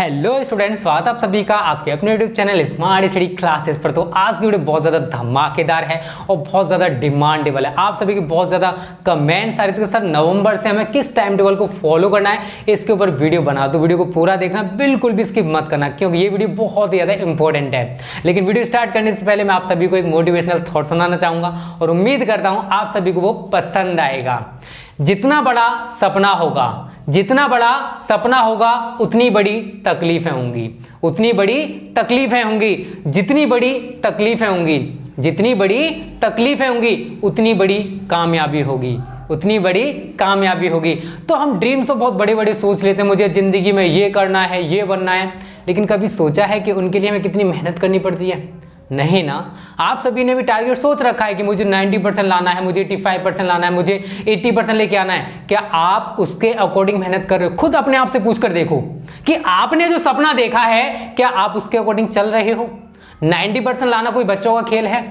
Hello students, स्वागत आप सभी का आपके अपने YouTube channel smart study classes पर। तो आज की वीडियो बहुत ज़्यादा धमाकेदार है और बहुत ज़्यादा डिमांडेबल है। आप सभी के बहुत ज़्यादा कमेंट्स आ रहे थे कि सर नवंबर से हमें किस टाइम टेबल को फॉलो करना है, इसके ऊपर वीडियो बना दो। वीडियो को पूरा देखना, बिल्कुल भी स्किप मत करना, क्योंकि ये वीडियो बहुत ही ज़्यादा इंपॉर्टेंट है। लेकिन वीडियो स्टार्ट करने से पहले मैं आप सभी को एक मोटिवेशनल थॉट सुनाना चाहूँगा और उम्मीद करता हूँ आप सभी को वो पसंद आएगा। जितना बड़ा सपना होगा, जितना बड़ा सपना होगा उतनी बड़ी तकलीफें होंगी, उतनी बड़ी तकलीफें होंगी, जितनी बड़ी तकलीफें होंगी, जितनी बड़ी तकलीफें होंगी उतनी बड़ी कामयाबी होगी, उतनी बड़ी कामयाबी होगी। तो हम ड्रीम्स तो बहुत बड़े बड़े सोच लेते हैं, मुझे जिंदगी में ये करना है, ये बनना है, लेकिन कभी सोचा है कि उनके लिए हमें कितनी मेहनत करनी पड़ती है? नहीं ना। आप सभी ने भी टारगेट सोच रखा है कि मुझे 90% लाना है, मुझे 85% लाना है, मुझे 80% लेके आना है। क्या आप उसके अकॉर्डिंग मेहनत कर रहे हो? खुद अपने आप से पूछ कर देखो कि आपने जो सपना देखा है क्या आप उसके अकॉर्डिंग चल रहे हो? 90% लाना कोई बच्चों का खेल है?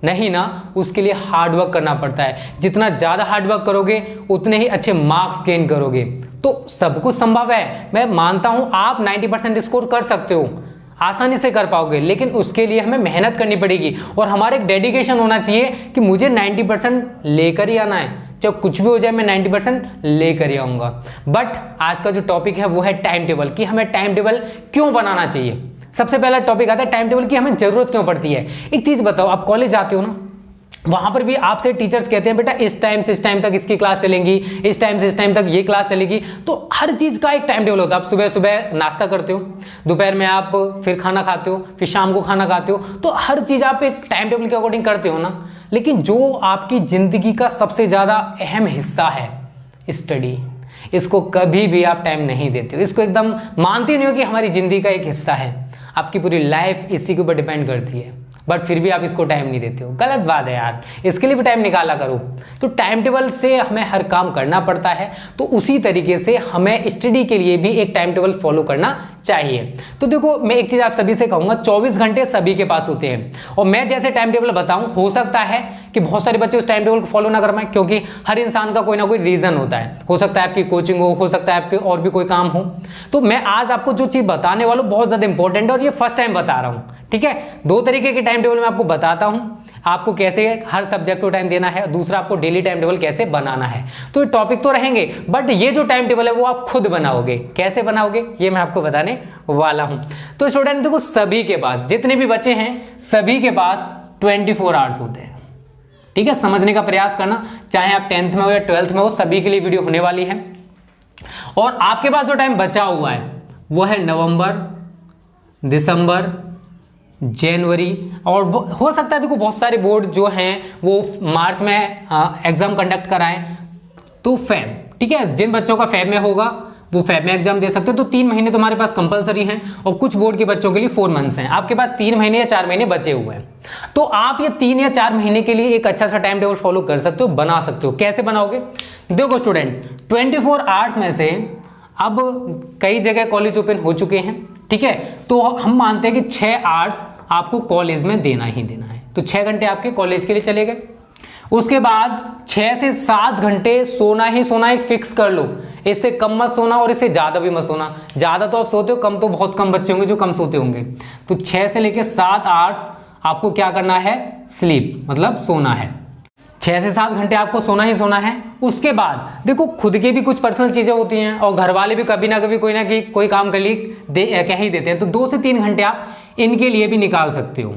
नहीं ना। उसके लिए हार्डवर्क करना पड़ता है। जितना ज़्यादा हार्डवर्क करोगे उतने ही अच्छे मार्क्स गेन करोगे। तो सब कुछ संभव है। मैं मानता हूं आप 90% स्कोर कर सकते हो, आसानी से कर पाओगे, लेकिन उसके लिए हमें मेहनत करनी पड़ेगी और हमारे एक डेडिकेशन होना चाहिए कि मुझे 90% लेकर ही आना है, चाहे कुछ भी हो जाए मैं 90% लेकर ही आऊँगा। बट आज का जो टॉपिक है वो है टाइम टेबल, कि हमें टाइम टेबल क्यों बनाना चाहिए। सबसे पहला टॉपिक आता है टाइम टेबल की हमें जरूरत क्यों पड़ती है। एक चीज़ बताओ, आप कॉलेज जाते हो ना, वहां पर भी आपसे टीचर्स कहते हैं बेटा इस टाइम से इस टाइम तक इसकी क्लास चलेगी, इस टाइम से इस टाइम तक ये क्लास चलेगी। तो हर चीज़ का एक टाइम टेबल होता है। आप सुबह सुबह नाश्ता करते हो, दोपहर में आप फिर खाना खाते हो, फिर शाम को खाना खाते हो। तो हर चीज़ आप एक टाइम टेबल के अकॉर्डिंग करते हो ना। लेकिन जो आपकी ज़िंदगी का सबसे ज़्यादा अहम हिस्सा है, स्टडी, इसको कभी भी आप टाइम नहीं देते हो। इसको एकदम मानते नहीं हो कि हमारी ज़िंदगी का एक हिस्सा है। आपकी पूरी लाइफ इसी के ऊपर डिपेंड करती है, बट फिर भी आप इसको टाइम नहीं देते हो। गलत बात है यार, इसके लिए भी टाइम निकाला करो। तो टाइम टेबल से हमें हर काम करना पड़ता है, तो उसी तरीके से हमें स्टडी के लिए भी एक टाइम टेबल फॉलो करना चाहिए। तो देखो, मैं एक चीज़ आप सभी से कहूँगा, 24 घंटे सभी के पास होते हैं और मैं जैसे टाइम टेबल बताऊँ, हो सकता है कि बहुत सारे बच्चे उस टाइम टेबल को फॉलो ना कर पाएं, क्योंकि हर इंसान का कोई ना कोई रीज़न होता है। हो सकता है आपकी कोचिंग हो सकता है आपके और भी कोई काम हो। तो मैं आज आपको जो चीज़ बताने वाला हूँ बहुत ज़्यादा इंपॉर्टेंट है और ये फर्स्ट टाइम बता रहा हूँ, ठीक है। दो तरीके के टाइम टेबल मैं आपको बताता हूं, आपको कैसे हर सब्जेक्ट को टाइम देना है, दूसरा आपको डेली टाइम टेबल कैसे बनाना है। तो ये टॉपिक तो रहेंगे, बट ये जो टाइम टेबल है वो आप खुद बनाओगे। कैसे बनाओगे ये मैं आपको बताने वाला हूं। तो स्टूडेंट देखो, सभी के पास, जितने भी बच्चे हैं सभी के पास 24 आवर्स होते हैं, ठीक है। समझने का प्रयास करना, चाहे आप 10th में हो या 12th में हो, सभी के लिए वीडियो होने वाली है। और आपके पास जो टाइम बचा हुआ है वो है नवंबर, दिसंबर, जनवरी, और हो सकता है देखो बहुत सारे बोर्ड जो हैं वो मार्च में एग्जाम कंडक्ट कराएं, तो फैब, ठीक है। जिन बच्चों का फैब में होगा वो फैब में एग्जाम दे सकते हो। तो 3 महीने तुम्हारे पास कंपलसरी हैं और कुछ बोर्ड के बच्चों के लिए 4 मंथ्स हैं। आपके पास 3 महीने या 4 महीने बचे हुए हैं। तो आप ये 3 या 4 महीने के लिए एक अच्छा सा टाइम टेबल फॉलो कर सकते हो, बना सकते हो। कैसे बनाओगे? देखो स्टूडेंट, 24 आवर्स में से अब कई जगह कॉलेज ओपन हो चुके हैं, ठीक है। तो हम मानते हैं कि 6 आवर्स आपको कॉलेज में देना ही देना है। तो 6 घंटे आपके कॉलेज के लिए चले गए। उसके बाद 6 से 7 घंटे सोना ही सोना एक फिक्स कर लो। इससे कम मत सोना और इससे ज़्यादा भी मत सोना। ज़्यादा तो आप सोते हो, कम तो बहुत कम बच्चे होंगे जो कम सोते होंगे। तो 6 से लेकर 7 आवर्स आपको क्या करना है? स्लीप, मतलब सोना है। 6 से 7 घंटे आपको सोना ही सोना है। उसके बाद देखो, खुद की भी कुछ पर्सनल चीज़ें होती हैं और घर वाले भी कभी ना कभी कोई ना कोई काम कर लिए कह ही देते हैं। तो 2 से 3 घंटे आप इनके लिए भी निकाल सकते हो,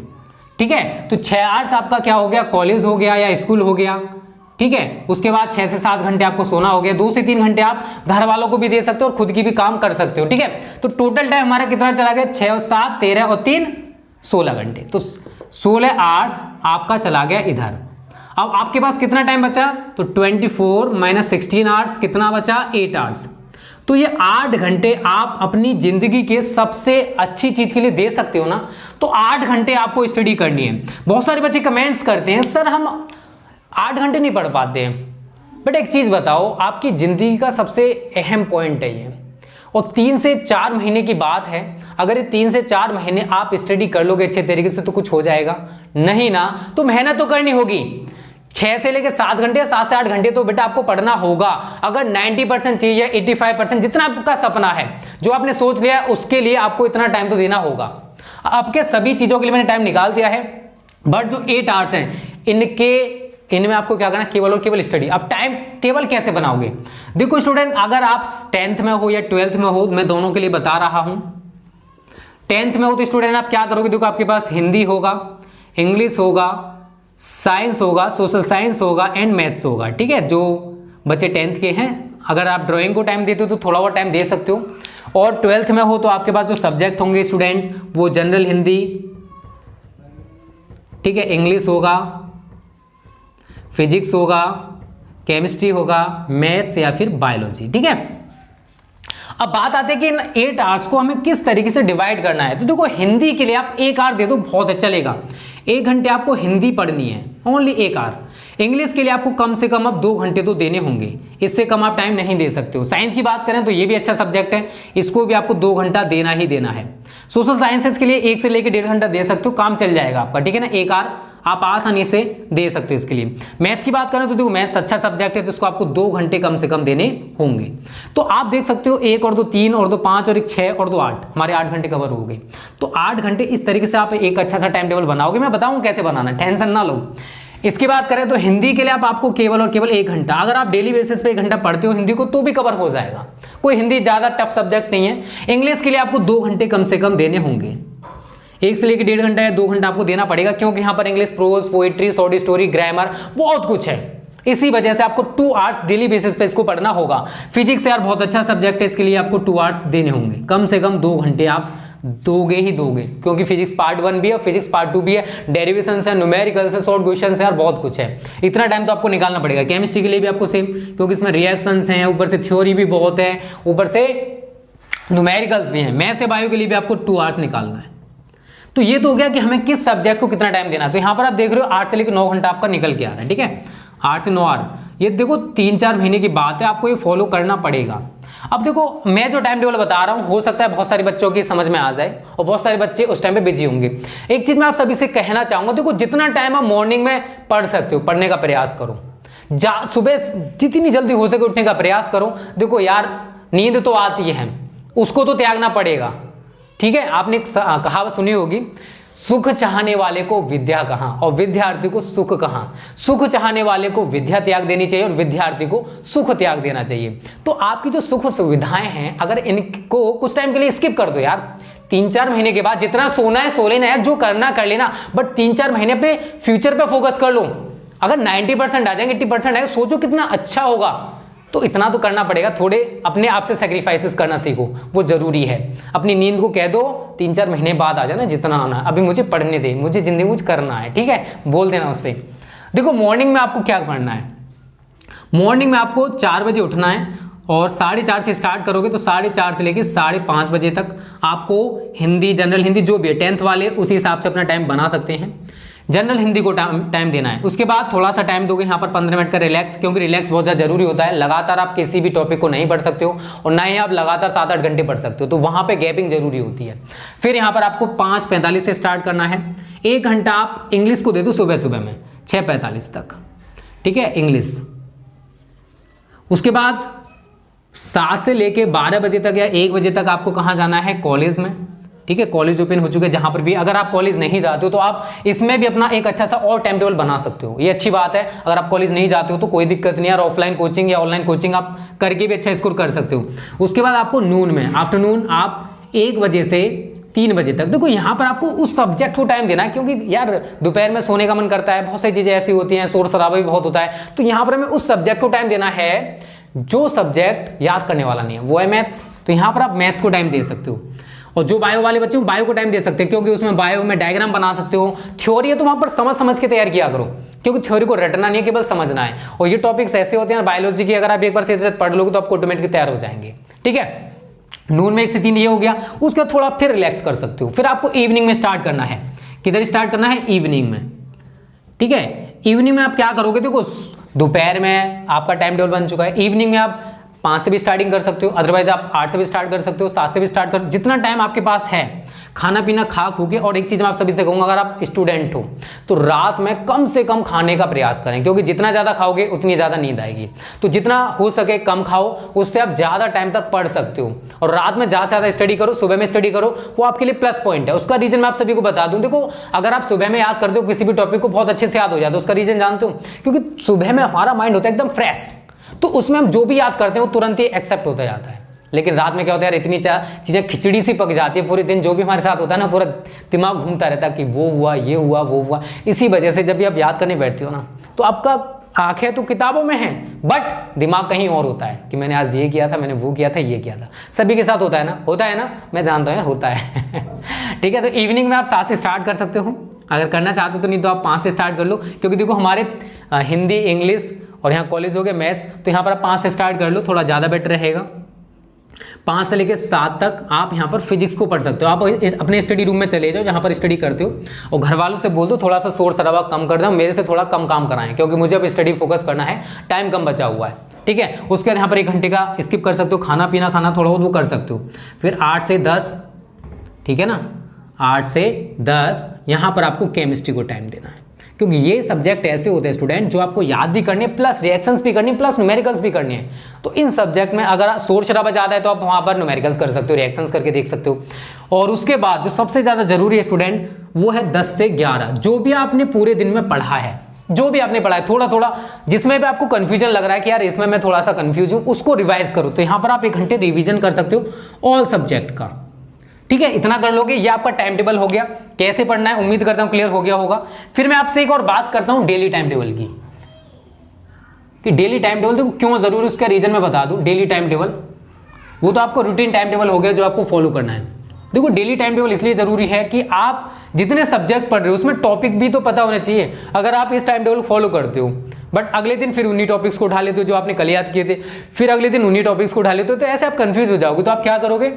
ठीक है। तो 6 आवर्स आपका क्या हो गया? कॉलेज हो गया या स्कूल हो गया, ठीक है। उसके बाद 6 से 7 घंटे आपको सोना हो गया। 2 से 3 घंटे आप घर वालों को भी दे सकते हो और खुद की भी काम कर सकते हो, ठीक है। तो टोटल टाइम हमारा कितना चला गया? 6 और 7 13 और 3 16 घंटे। तो 16 आवर्स आपका चला गया इधर। अब आपके पास कितना टाइम बचा? तो 24 माइनस 16 आवर्स, कितना बचा? 8 आवर्स। तो ये 8 घंटे आप अपनी जिंदगी के सबसे अच्छी चीज के लिए दे सकते हो ना। तो 8 घंटे आपको स्टडी करनी है। बहुत सारे बच्चे कमेंट्स करते हैं सर हम 8 घंटे नहीं पढ़ पाते हैं। बट एक चीज बताओ, आपकी जिंदगी का सबसे अहम पॉइंट है ये, और 3 से 4 महीने की बात है। अगर ये 3 से 4 महीने आप स्टडी कर लोगे अच्छे तरीके से तो कुछ हो जाएगा? नहीं ना। तो मेहनत तो करनी होगी। 6 से लेकर 7 घंटे, 7 से 8 घंटे तो बेटा आपको पढ़ना होगा। अगर 90% चाहिए या 85% जितना आपका सपना है, जो आपने सोच लिया है, उसके लिए आपको इतना टाइम तो देना होगा। आपके सभी चीजों के लिए मैंने टाइम निकाल दिया है, बट जो 8 आवर्स हैं इनमें आपको क्या करना, केवल और केवल स्टडी। अब टाइम टेबल कैसे बनाओगे? देखो स्टूडेंट, अगर आप 10th में हो या 12th में हो, मैं दोनों के लिए बता रहा हूं। 10th में हो तो स्टूडेंट आप क्या करोगे? देखो आपके पास हिंदी होगा, इंग्लिश होगा, साइंस होगा, सोशल साइंस होगा एंड मैथ्स होगा। ठीक है, जो बच्चे 10th के हैं, अगर आप ड्राइंग को टाइम देते हो तो थोड़ा और टाइम दे सकते हो। और 12th में हो तो आपके पास जो सब्जेक्ट होंगे स्टूडेंट, वो जनरल हिंदी, ठीक है, इंग्लिश होगा, फिजिक्स होगा, केमिस्ट्री होगा, मैथ्स या फिर बायोलॉजी। ठीक है, अब बात आती है कि इन 8 आवर्स को हमें किस तरीके से डिवाइड करना है। तो देखो, हिंदी के लिए आप 1 आवर दे दो, बहुत अच्छा चलेगा। 1 घंटे आपको हिंदी पढ़नी है, ओनली 1 आवर। इंग्लिश के लिए आपको कम से कम अब 2 घंटे तो देने होंगे, इससे कम आप टाइम नहीं दे सकते हो। साइंस की बात करें तो ये भी अच्छा सब्जेक्ट है, इसको भी आपको 2 घंटा देना ही देना है। सोशल साइंसेस के लिए 1 से लेकर 1.5 घंटा दे सकते हो, काम चल जाएगा आपका। ठीक है ना, 1 आवर आप आसानी से दे सकते हो इसके लिए। मैथ्स की बात करें तो देखो, मैथ्स अच्छा सब्जेक्ट है, तो इसको आपको 2 घंटे कम से कम देने होंगे। तो आप देख सकते हो 1 और 2 3 और 2 5 और 1 6 और 2 8, हमारे 8 घंटे कवर हो गए। तो 8 घंटे इस तरीके से आप एक अच्छा सा टाइम टेबल बनाओगे। मैं बताऊं कैसे बनाना, टेंशन ना लो। इसकी बात करें तो हिंदी के लिए आपको केवल और केवल 1 घंटा, अगर आप डेली बेसिस पे 1 घंटा पढ़ते हो हिंदी को तो भी कवर हो जाएगा, कोई हिंदी ज्यादा टफ सब्जेक्ट नहीं है। इंग्लिश के लिए आपको 2 घंटे कम से कम देने होंगे, 1 से लेकर 1.5 घंटा या 2 घंटा आपको देना पड़ेगा, क्योंकि यहाँ पर English pros, poetry, short story, grammar बहुत कुछ है। इसी वजह से आपको 2 आवर्स डेली बेसिस पे इसको पढ़ना होगा। फिजिक्स यार बहुत अच्छा सब्जेक्ट है, इसके लिए आपको 2 आवर्स देने होंगे, कम से कम 2 घंटे आप दोगे ही दोगे, क्योंकि फिजिक्स पार्ट 1 भी है, फिजिक्स पार्ट 2 भी है, डेरिवेशन है, न्यूमेरिकल है, शॉर्ट क्वेश्चन है, यार बहुत कुछ है, इतना टाइम तो आपको निकालना पड़ेगा। केमिस्ट्री के लिए भी आपको सेम, क्योंकि इसमें रिएक्शंस हैं, ऊपर से थ्योरी भी बहुत है, ऊपर से न्यूमेरिकल्स भी हैं। मैथ्स से बायो के लिए भी आपको 2 आवर्स निकालना है। तो ये तो हो गया कि हमें किस सब्जेक्ट को कितना टाइम देना है। तो यहाँ पर आप देख रहे हो 8 से लेकर 9 घंटा आपका निकल के आ रहा है। ठीक है, 8 से 9 आवर, ये देखो 3-4 महीने की बात है, आपको ये फॉलो करना पड़ेगा। अब देखो, मैं जो टाइम टेबल बता रहा हूं, हो सकता है बहुत सारे बच्चों की समझ में आ जाए और बहुत सारे बच्चे उस टाइम पे बिजी होंगे। एक चीज मैं आप सभी से कहना चाहूंगा, देखो जितना टाइम आप मॉर्निंग में पढ़ सकते हो, पढ़ने का प्रयास करो। सुबह जितनी जल्दी हो सके उठने का प्रयास करो। देखो यार, नींद तो आती है, उसको तो त्यागना पड़ेगा। ठीक है, आपने एक कहावत सुनी होगी, सुख चाहने वाले को विद्या कहाँ और विद्यार्थी को सुख कहाँ। सुख चाहने वाले को विद्या त्याग देनी चाहिए और विद्यार्थी को सुख त्याग देना चाहिए। तो आपकी जो सुख सुविधाएं हैं, अगर इनको कुछ टाइम के लिए स्किप कर दो यार, 3-4 महीने के बाद जितना सोना है सो लेना यार, जो करना कर लेना, बट 3-4 महीने अपने फ्यूचर पे फोकस कर लो। अगर 90% आ जाएंगे, 80% आएंगे, सोचो कितना अच्छा होगा। तो इतना तो करना पड़ेगा, थोड़े अपने आप से सैक्रिफाइसेस करना सीखो, वो जरूरी है। अपनी नींद को कह दो 3-4 महीने बाद आ जाना, जितना आना, अभी मुझे पढ़ने दे, मुझे जिंदगी कुछ करना है। ठीक है, बोल देना उससे। देखो मॉर्निंग में आपको क्या करना है, मॉर्निंग में आपको 4 बजे उठना है और 4:30 से स्टार्ट करोगे तो 4:30 से लेकर 5:30 बजे तक आपको हिंदी, जनरल हिंदी जो भी है 10th वाले उसी हिसाब से अपना टाइम बना सकते हैं, जनरल हिंदी को टाइम देना है। उसके बाद थोड़ा सा टाइम दोगे यहाँ पर 15 मिनट का रिलैक्स, क्योंकि रिलैक्स बहुत ज़्यादा जरूरी होता है। लगातार आप किसी भी टॉपिक को नहीं पढ़ सकते हो और ना ही आप लगातार 7-8 घंटे पढ़ सकते हो, तो वहाँ पे गैपिंग जरूरी होती है। फिर यहाँ पर आपको 5:45 से स्टार्ट करना है। 1 घंटा आप इंग्लिश को दे दो सुबह सुबह में 6:45 तक। ठीक है, इंग्लिश। उसके बाद 7 से लेके 12 बजे तक या 1 बजे तक आपको कहाँ जाना है, कॉलेज में। ठीक है, कॉलेज ओपन हो चुके हैं, जहां पर भी अगर आप कॉलेज नहीं जाते हो तो आप इसमें भी अपना एक अच्छा सा और टाइम टेबल बना सकते हो। ये अच्छी बात है, अगर आप कॉलेज नहीं जाते हो तो कोई दिक्कत नहीं है, ऑफलाइन कोचिंग या ऑनलाइन कोचिंग आप करके भी अच्छा स्कोर कर सकते हो। उसके बाद आपको नून में, आफ्टरनून आप 1 बजे से 3 बजे तक, देखो यहाँ पर आपको उस सब्जेक्ट को टाइम देना है, क्योंकि यार दोपहर में सोने का मन करता है, बहुत सारी चीजें ऐसी होती हैं, शोर शराबा भी बहुत होता है, तो यहाँ पर हमें उस सब्जेक्ट को टाइम देना है जो सब्जेक्ट याद करने वाला नहीं है, वो है मैथ्स। तो यहाँ पर आप मैथ्स को टाइम दे सकते हो। और जो बायो वाले बच्चे बायो को टाइम दे सकते हैं, क्योंकि उसमें बायो में डायग्राम बना सकते हो। थ्योरी है तो वहां पर समझ समझ के तैयार किया करो, क्योंकि थ्योरी को रटना नहीं है, केवल समझना है। और ये टॉपिक्स ऐसे होते हैं बायोलॉजी की, अगर आप एक बार से पढ़ लोगे तो आपको ऑटोमेटिक तैयार हो जाएंगे। ठीक है, नून में 1 से 3 ये हो गया। उसके बाद थोड़ा फिर रिलैक्स कर सकते हो। फिर आपको इवनिंग में स्टार्ट करना है। किधर स्टार्ट करना है, इवनिंग में। ठीक है, इवनिंग में आप क्या करोगे, देखो दोपहर में आपका टाइम टेबल बन चुका है, इवनिंग में आप 5 से भी स्टार्टिंग कर सकते हो, अदरवाइज आप 8 से भी स्टार्ट कर सकते हो, 7 से भी स्टार्ट कर, जितना टाइम आपके पास है खाना पीना खा खू के। और एक चीज मैं आप सभी से कहूंगा, अगर आप स्टूडेंट हो तो रात में कम से कम खाने का प्रयास करें, क्योंकि जितना ज्यादा खाओगे उतनी ज्यादा नींद आएगी। तो जितना हो सके कम खाओ, उससे आप ज्यादा टाइम तक पढ़ सकते हो। और रात में ज्यादा से ज्यादा स्टडी करो, सुबह में स्टडी करो, वो आपके लिए प्लस पॉइंट है। उसका रीजन मैं आप सभी को बता दूं, देखो अगर आप सुबह में याद करते हो किसी भी टॉपिक को, बहुत अच्छे से याद हो जाता है। उसका रीजन जानते हो, क्योंकि सुबह में हमारा माइंड होता है एकदम फ्रेश, तो उसमें हम जो भी याद करते हैं वो तुरंत ही एक्सेप्ट होता जाता है। लेकिन रात में क्या होता है यार, इतनी चीजें खिचड़ी सी पक जाती है, पूरे दिन जो भी हमारे साथ होता है ना, पूरा दिमाग घूमता रहता है कि वो हुआ, ये हुआ, वो हुआ। इसी वजह से जब भी आप याद करने बैठते हो ना, तो आपका आंखें तो किताबों में हैं, बट दिमाग कहीं और होता है कि मैंने आज ये किया था, मैंने वो किया था, ये किया था। सभी के साथ होता है ना, होता है ना, मैं जानता हूँ यार, होता है। ठीक है, तो इवनिंग में आप 7 से स्टार्ट कर सकते हो अगर करना चाहते हो, तो नहीं तो आप 5 से स्टार्ट कर लो। क्योंकि देखो हमारे हिंदी, इंग्लिश और यहाँ कॉलेज हो गए मैथ्स, तो यहाँ पर आप 5 से स्टार्ट कर लो, थोड़ा ज़्यादा बेटर रहेगा। 5 से लेकर 7 तक आप यहाँ पर फिजिक्स को पढ़ सकते हो। आप अपने स्टडी रूम में चले जाओ जहाँ पर स्टडी करते हो, और घर वालों से बोल दो थोड़ा सा शोर शराबा कम कर दो, मेरे से थोड़ा कम काम कराएं, क्योंकि मुझे अब स्टडी फोकस करना है, टाइम कम बचा हुआ है। ठीक है, उसके बाद यहाँ पर 1 घंटे का स्किप कर सकते हो, खाना पीना खाना थोड़ा बहुत वो कर सकते हो। फिर 8 से 10, ठीक है ना, 8 से 10 यहाँ पर आपको केमिस्ट्री को टाइम देना है, क्योंकि ये सब्जेक्ट ऐसे होते हैं स्टूडेंट जो आपको याद भी करने, प्लस रिएक्शंस भी करनी, प्लस न्यूमेरिकल्स भी करने हैं। तो इन सब्जेक्ट में अगर शोर शराबा ज़्यादा है तो आप वहाँ पर न्यूमेरिकल्स कर सकते हो, रिएक्शंस करके देख सकते हो। और उसके बाद जो सबसे ज़्यादा जरूरी है स्टूडेंट, वो है 10 से 11, जो भी आपने पूरे दिन में पढ़ा है, जो भी आपने पढ़ा है थोड़ा थोड़ा, जिसमें भी आपको कंफ्यूजन लग रहा है कि यार इसमें मैं थोड़ा सा कंफ्यूज हूँ, उसको रिवाइज करो। तो यहाँ पर आप 1 घंटे रिविजन कर सकते हो ऑल सब्जेक्ट का। ठीक है, इतना कर लोगे, ये आपका टाइम टेबल हो गया। कैसे पढ़ना है उम्मीद करता हूं क्लियर हो गया होगा। फिर मैं आपसे एक और बात करता हूं डेली टाइम टेबल की, कि डेली टाइम टेबल देखो क्यों जरूरी, उसका रीजन मैं बता दूं। डेली टाइम टेबल वो तो आपको रूटीन टाइम टेबल हो गया जो आपको फॉलो करना है। देखो डेली टाइम टेबल इसलिए जरूरी है कि आप जितने सब्जेक्ट पढ़ रहे हो उसमें टॉपिक भी तो पता होना चाहिए। अगर आप इस टाइम टेबल फॉलो करते हो बट अगले दिन फिर उन्हीं टॉपिक्स को उठा लेते हो जो आपने कल याद किए थे, फिर अगले दिन उन्हीं टॉपिक्स को उठा लेते हो, तो ऐसे आप कंफ्यूज हो जाओगे। तो आप क्या करोगे,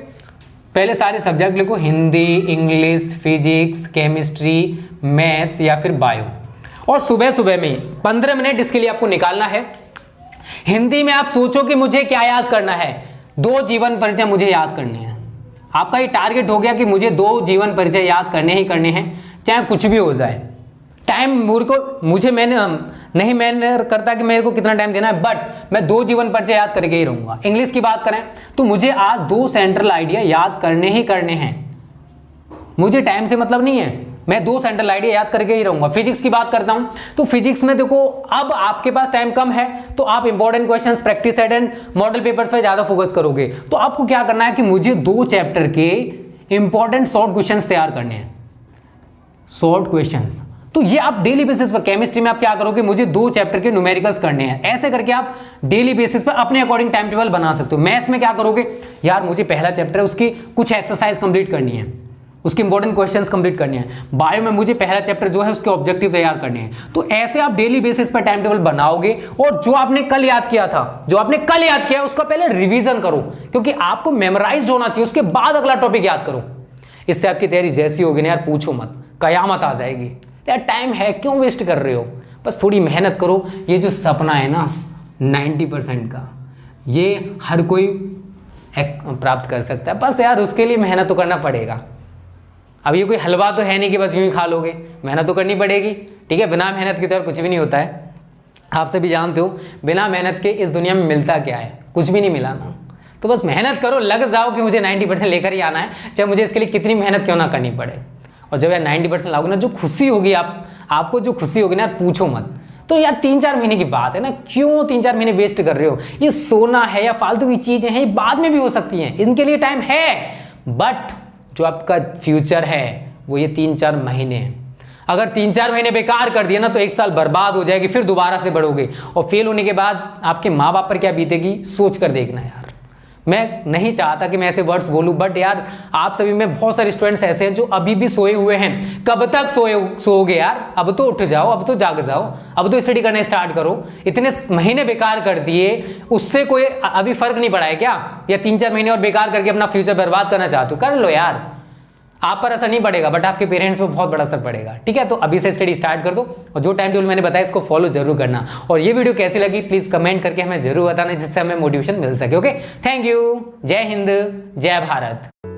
पहले सारे सब्जेक्ट लिखो, Hindi, English, physics, chemistry, maths या फिर बायो, और सुबह सुबह में 15 मिनट इसके लिए आपको निकालना है। हिंदी में आप सोचो कि मुझे क्या याद करना है, 2 जीवन परिचय मुझे याद करने हैं। आपका ये टारगेट हो गया कि मुझे 2 जीवन परिचय याद करने ही करने हैं, चाहे कुछ भी हो जाए। टाइम मुझे मैंने नहीं मैंने करता कि मेरे को कितना टाइम देना है, बट मैं 2 जीवन परिचय याद करके ही रहूंगा। इंग्लिश की बात करें तो मुझे आज 2 सेंट्रल आइडिया याद करने ही करने हैं, मुझे टाइम से मतलब नहीं है, मैं 2 सेंट्रल आइडिया याद करके ही रहूंगा। फिजिक्स की बात करता हूं तो फिजिक्स में देखो अब आपके पास टाइम कम है, तो आप important questions, practice set and model papers पे ज्यादा फोकस करोगे। तो आपको क्या करना है कि मुझे 2 चैप्टर के इंपॉर्टेंट शॉर्ट क्वेश्चंस तैयार करने हैं, शॉर्ट क्वेश्चंस। तो ये आप डेली बेसिस पर, केमिस्ट्री में आप क्या करोगे, मुझे 2 चैप्टर के न्यूमेरिकल्स करने हैं, ऐसे करके आप डेली बेसिस पर अपने अकॉर्डिंग टाइम टेबल बना सकते हो। मैथ्स में क्या करोगे, यार मुझे पहला चैप्टर है उसकी कुछ एक्सरसाइज कंप्लीट करनी है, उसके इंपॉर्टेंट क्वेश्चंस कंप्लीट करने हैं। बायो में मुझे पहला चैप्टर जो है उसके ऑब्जेक्टिव तैयार करने हैं। तो ऐसे आप डेली बेसिस पर टाइम टेबल बनाओगे, और जो आपने कल याद किया था, जो आपने कल याद किया उसका पहले रिवीजन करो, क्योंकि आपको मेमोराइज्ड होना चाहिए, उसके बाद अगला टॉपिक याद करो। इससे आपकी तैयारी जैसी होगी ना यार, पूछो मत, कयामत आ जाएगी। यार टाइम है, क्यों वेस्ट कर रहे हो, बस थोड़ी मेहनत करो। ये जो सपना है ना 90% का, ये हर कोई प्राप्त कर सकता है, बस यार उसके लिए मेहनत तो करना पड़ेगा। अब ये कोई हलवा तो है नहीं कि बस यूं ही खा लोगे, मेहनत तो करनी पड़ेगी। ठीक है, बिना मेहनत के तो कुछ भी नहीं होता है। आप सभी जानते हो बिना मेहनत के इस दुनिया में मिलता क्या है, कुछ भी नहीं मिला ना। तो बस मेहनत करो, लग जाओ कि मुझे 90% लेकर ही आना है, चाहे मुझे इसके लिए कितनी मेहनत क्यों ना करनी पड़े। और जब यार 90% लाओगे ना, जो खुशी होगी आपको जो खुशी होगी ना यार, पूछो मत। तो यार 3-4 महीने की बात है ना, क्यों 3-4 महीने वेस्ट कर रहे हो। ये सोना है या फालतू की चीजें हैं, ये बाद में भी हो सकती हैं, इनके लिए टाइम है। बट जो आपका फ्यूचर है वो ये 3-4 महीने हैं। अगर 3-4 महीने बेकार कर दिए ना तो 1 साल बर्बाद हो जाएगी, फिर दोबारा से बढ़ोगे, और फेल होने के बाद आपके माँ बाप पर क्या बीतेगी, सोच कर देखना यार। मैं नहीं चाहता कि मैं ऐसे वर्ड्स बोलूं, बट यार आप सभी में बहुत सारे स्टूडेंट्स ऐसे हैं जो अभी भी सोए हुए हैं। कब तक सोओगे यार, अब तो उठ जाओ, अब तो जाग जाओ, अब तो स्टडी करना स्टार्ट करो। इतने महीने बेकार कर दिए, उससे कोई अभी फर्क नहीं पड़ा है क्या, या 3-4 महीने और बेकार करके अपना फ्यूचर बर्बाद करना चाहते हो, कर लो यार। आप पर असर नहीं पड़ेगा बट आपके पेरेंट्स पे बहुत बड़ा असर पड़ेगा। ठीक है, तो अभी से स्टडी स्टार्ट कर दो और जो टाइम टेबल मैंने बताया इसको फॉलो जरूर करना। और ये वीडियो कैसी लगी प्लीज कमेंट करके हमें जरूर बताना, जिससे हमें मोटिवेशन मिल सके। Okay, thank you. जय हिंद, जय भारत।